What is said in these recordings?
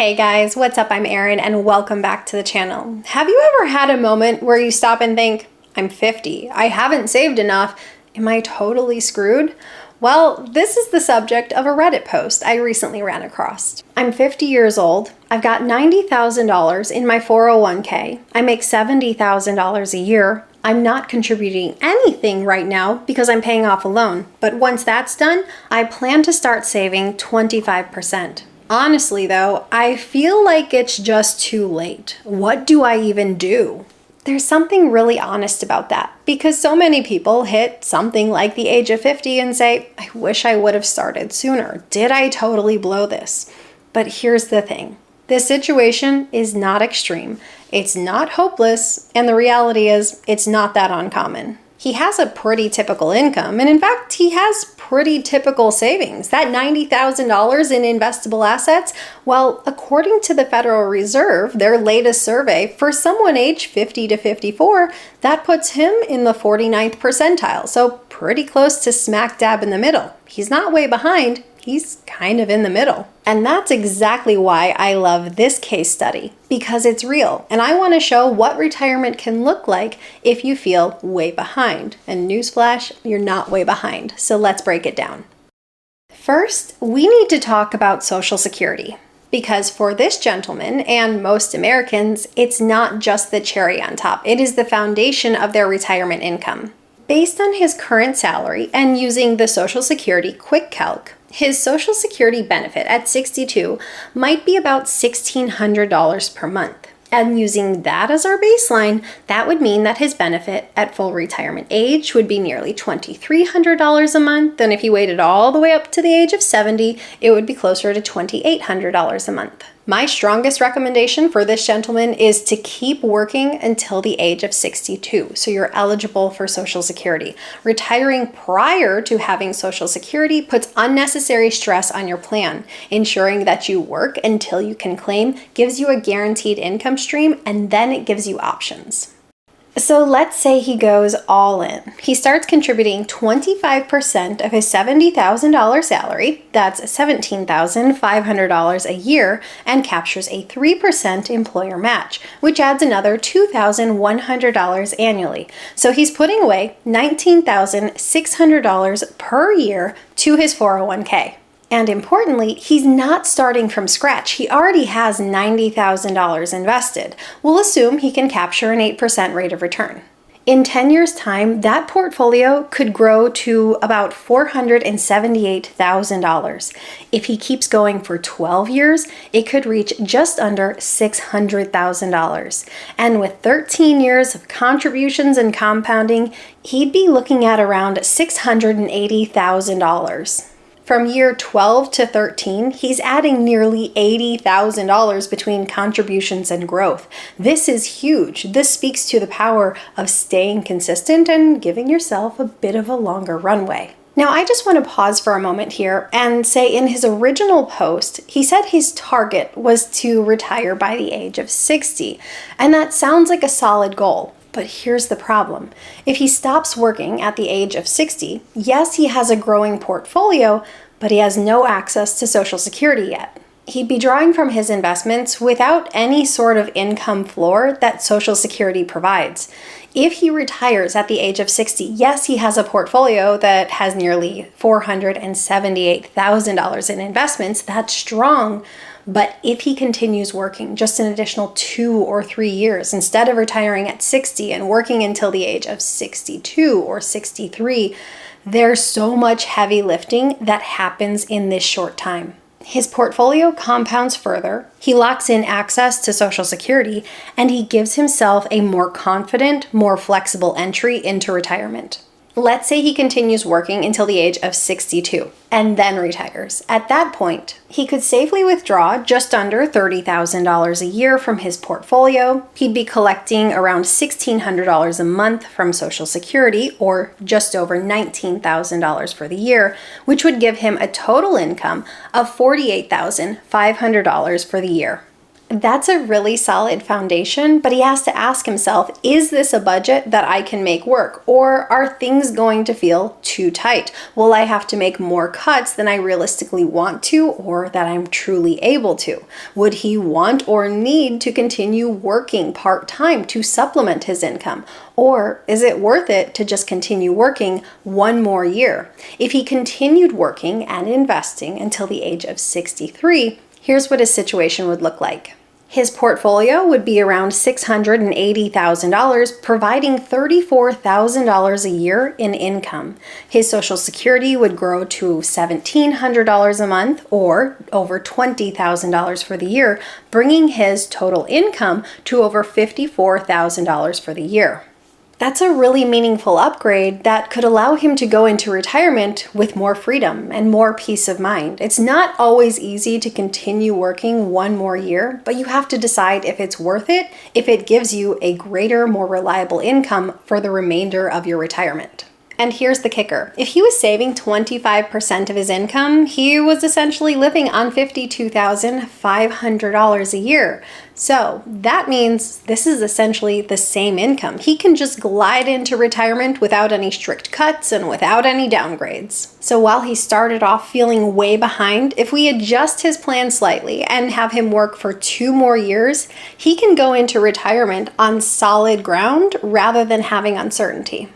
Hey guys, what's up? I'm Erin and welcome back to the channel. Have you ever had a moment where you stop and think, I'm 50, I haven't saved enough, am I totally screwed? Well, this is the subject of a Reddit post I recently ran across. I'm 50 years old, I've got $90,000 in my 401k, I make $70,000 a year, I'm not contributing anything right now because I'm paying off a loan, but once that's done, I plan to start saving 25%. Honestly though, I feel like it's just too late. What do I even do? There's something really honest about that because so many people hit something like the age of 50 and say, I wish I would have started sooner. Did I totally blow this? But here's the thing. This situation is not extreme. It's not hopeless. And the reality is it's not that uncommon. He has a pretty typical income, and in fact, he has pretty typical savings. That $90,000 in investable assets, well, according to the Federal Reserve, their latest survey, for someone aged 50 to 54, that puts him in the 49th percentile, so pretty close to smack dab in the middle. He's not way behind, he's kind of in the middle. And that's exactly why I love this case study, because it's real. And I want to show what retirement can look like if you feel way behind. And newsflash, you're not way behind. So let's break it down. First, we need to talk about Social Security. Because for this gentleman and most Americans, it's not just the cherry on top. It is the foundation of their retirement income. Based on his current salary and using the Social Security Quick Calc, his Social Security benefit at 62 might be about $1,600 per month. And using that as our baseline, that would mean that his benefit at full retirement age would be nearly $2,300 a month. And if he waited all the way up to the age of 70, it would be closer to $2,800 a month. My strongest recommendation for this gentleman is to keep working until the age of 62, so you're eligible for Social Security. Retiring prior to having Social Security puts unnecessary stress on your plan. Ensuring that you work until you can claim gives you a guaranteed income stream, and then it gives you options. So let's say he goes all in. He starts contributing 25% of his $70,000 salary, that's $17,500 a year, and captures a 3% employer match, which adds another $2,100 annually. So he's putting away $19,600 per year to his 401k. And importantly, he's not starting from scratch. He already has $90,000 invested. We'll assume he can capture an 8% rate of return. In 10 years' time, that portfolio could grow to about $478,000. If he keeps going for 12 years, it could reach just under $600,000. And with 13 years of contributions and compounding, he'd be looking at around $680,000. From year 12 to 13, he's adding nearly $80,000 between contributions and growth. This is huge. This speaks to the power of staying consistent and giving yourself a bit of a longer runway. Now, I just want to pause for a moment here and say in his original post, he said his target was to retire by the age of 60, and that sounds like a solid goal. But here's the problem. If he stops working at the age of 60, yes, he has a growing portfolio, but he has no access to Social Security yet. He'd be drawing from his investments without any sort of income floor that Social Security provides. If he retires at the age of 60, yes, he has a portfolio that has nearly $478,000 in investments. That's strong. But if he continues working just an additional 2 or 3 years, instead of retiring at 60 and working until the age of 62 or 63, there's so much heavy lifting that happens in this short time. His portfolio compounds further, he locks in access to Social Security, and he gives himself a more confident, more flexible entry into retirement. Let's say he continues working until the age of 62 and then retires. At that point, he could safely withdraw just under $30,000 a year from his portfolio. He'd be collecting around $1,600 a month from Social Security, or just over $19,000 for the year, which would give him a total income of $48,500 for the year. That's a really solid foundation, but he has to ask himself, is this a budget that I can make work? Or are things going to feel too tight? Will I have to make more cuts than I realistically want to or that I'm truly able to? Would he want or need to continue working part-time to supplement his income? Or is it worth it to just continue working one more year? If he continued working and investing until the age of 63, here's what his situation would look like. His portfolio would be around $680,000, providing $34,000 a year in income. His Social Security would grow to $1,700 a month, or over $20,000 for the year, bringing his total income to over $54,000 for the year. That's a really meaningful upgrade that could allow him to go into retirement with more freedom and more peace of mind. It's not always easy to continue working one more year, but you have to decide if it's worth it, if it gives you a greater, more reliable income for the remainder of your retirement. And here's the kicker. If he was saving 25% of his income, he was essentially living on $52,500 a year. So that means this is essentially the same income. He can just glide into retirement without any strict cuts and without any downgrades. So while he started off feeling way behind, if we adjust his plan slightly and have him work for 2 more years, he can go into retirement on solid ground rather than having uncertainty.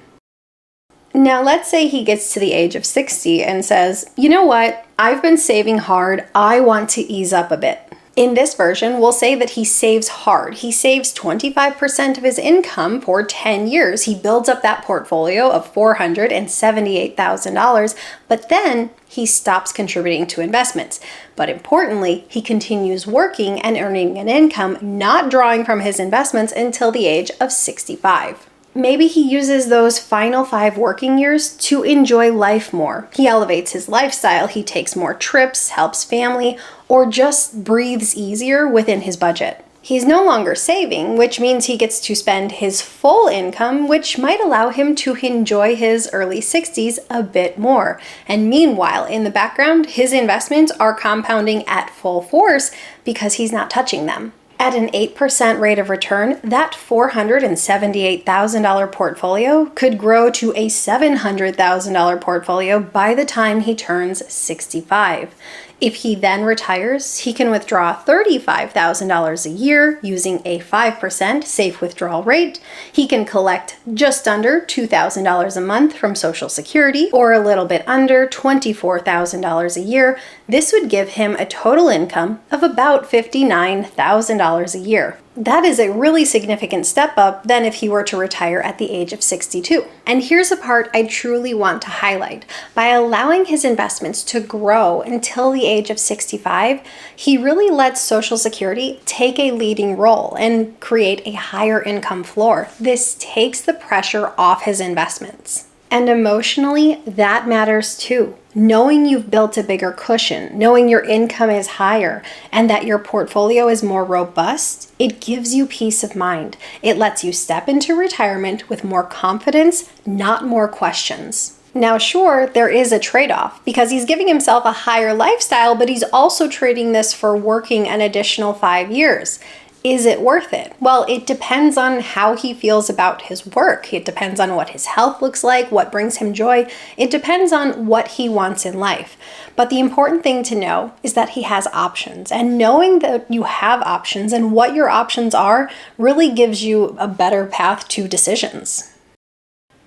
Now, let's say he gets to the age of 60 and says, you know what, I've been saving hard, I want to ease up a bit. In this version, we'll say that he saves hard. He saves 25% of his income for 10 years. He builds up that portfolio of $478,000, but then he stops contributing to investments. But importantly, he continues working and earning an income, not drawing from his investments until the age of 65. Maybe he uses those final 5 working years to enjoy life more. He elevates his lifestyle, he takes more trips, helps family, or just breathes easier within his budget. He's no longer saving, which means he gets to spend his full income, which might allow him to enjoy his early 60s a bit more. And meanwhile, in the background, his investments are compounding at full force because he's not touching them. At an 8% rate of return, that $478,000 portfolio could grow to a $700,000 portfolio by the time he turns 65. If he then retires, he can withdraw $35,000 a year using a 5% safe withdrawal rate. He can collect just under $2,000 a month from Social Security, or a little bit under $24,000 a year. This would give him a total income of about $59,000 a year. That is a really significant step up than if he were to retire at the age of 62. And here's a part I truly want to highlight. By allowing his investments to grow until the age of 65, he really lets Social Security take a leading role and create a higher income floor. This takes the pressure off his investments. And emotionally, that matters too. Knowing you've built a bigger cushion, knowing your income is higher, and that your portfolio is more robust, it gives you peace of mind. It lets you step into retirement with more confidence, not more questions. Now, sure, there is a trade-off because he's giving himself a higher lifestyle, but he's also trading this for working an additional 5 years. Is it worth it? Well, it depends on how he feels about his work. It depends on what his health looks like, what brings him joy. It depends on what he wants in life. But the important thing to know is that he has options. And knowing that you have options and what your options are really gives you a better path to decisions.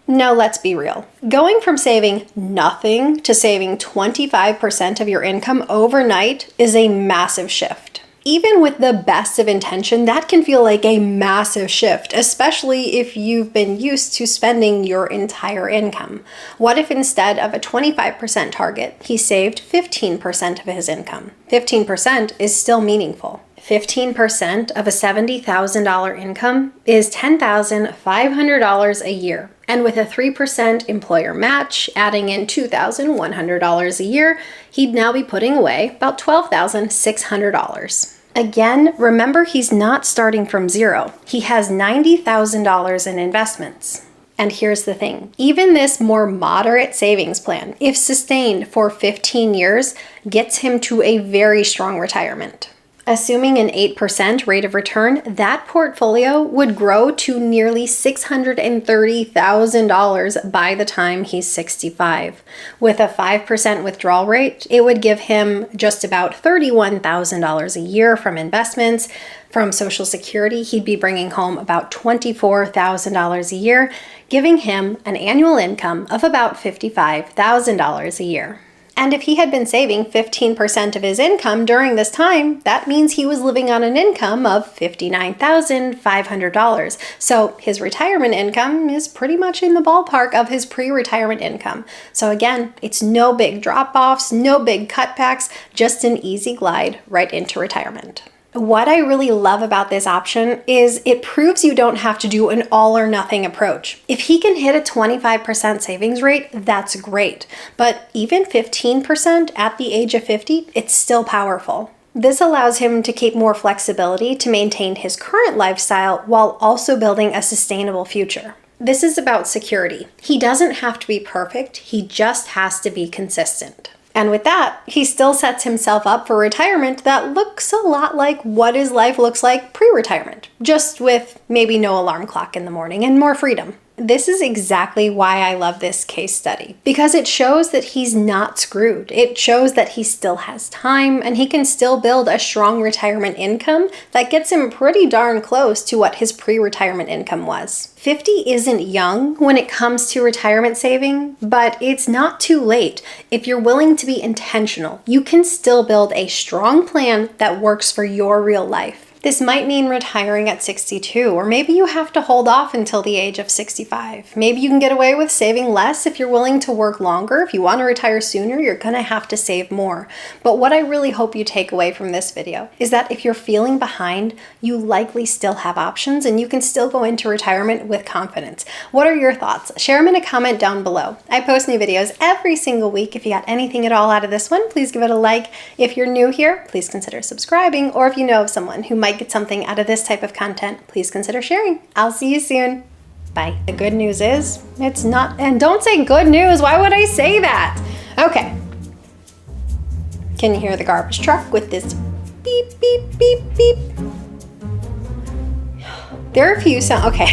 Now, let's be real. Going from saving nothing to saving 25% of your income overnight is a massive shift. Even with the best of intention, that can feel like a massive shift, especially if you've been used to spending your entire income. What if instead of a 25% target, he saved 15% of his income? 15% is still meaningful. 15% of a $70,000 income is $10,500 a year. And with a 3% employer match, adding in $2,100 a year, he'd now be putting away about $12,600. Again, remember he's not starting from zero. He has $90,000 in investments. And here's the thing, even this more moderate savings plan, if sustained for 15 years, gets him to a very strong retirement. Assuming an 8% rate of return, that portfolio would grow to nearly $630,000 by the time he's 65. With a 5% withdrawal rate, it would give him just about $31,000 a year from investments. From Social Security, he'd be bringing home about $24,000 a year, giving him an annual income of about $55,000 a year. And if he had been saving 15% of his income during this time, that means he was living on an income of $59,500. So his retirement income is pretty much in the ballpark of his pre-retirement income. So again, it's no big drop-offs, no big cutbacks, just an easy glide right into retirement. What I really love about this option is it proves you don't have to do an all or nothing approach. If he can hit a 25% savings rate, that's great. But even 15% at the age of 50, it's still powerful. This allows him to keep more flexibility to maintain his current lifestyle while also building a sustainable future. This is about security. He doesn't have to be perfect, he just has to be consistent. And with that, he still sets himself up for retirement that looks a lot like what his life looks like pre-retirement, just with maybe no alarm clock in the morning and more freedom. This is exactly why I love this case study, because it shows that he's not screwed. It shows that he still has time and he can still build a strong retirement income that gets him pretty darn close to what his pre-retirement income was. 50 isn't young when it comes to retirement saving, but it's not too late. If you're willing to be intentional, you can still build a strong plan that works for your real life. This might mean retiring at 62, or maybe you have to hold off until the age of 65. Maybe you can get away with saving less if you're willing to work longer. If you want to retire sooner, you're going to have to save more. But what I really hope you take away from this video is that if you're feeling behind, you likely still have options and you can still go into retirement with confidence. What are your thoughts? Share them in a comment down below. I post new videos every single week. If you got anything at all out of this one, please give it a like. If you're new here, please consider subscribing, or if you know of someone who might get something out of this type of content, please consider sharing. I'll see you soon. Bye. The good news is, it's not, and don't say good news, why would I say that? Okay. Can you hear the garbage truck with this beep, beep, beep, beep? There are a few sounds, okay.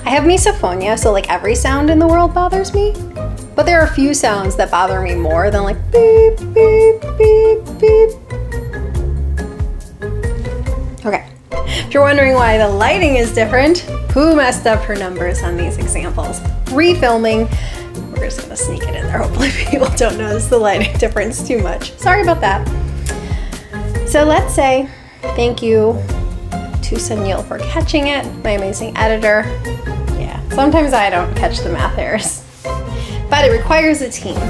I have misophonia, so like every sound in the world bothers me, but there are a few sounds that bother me more than like beep, beep, beep, beep. Okay, if you're wondering why the lighting is different, who messed up her numbers on these examples? Refilming. We're just gonna sneak it in there. Hopefully people don't notice the lighting difference too much. Sorry about that. So let's say thank you to Sunil for catching it, my amazing editor. Yeah, sometimes I don't catch the math errors, but it requires a team.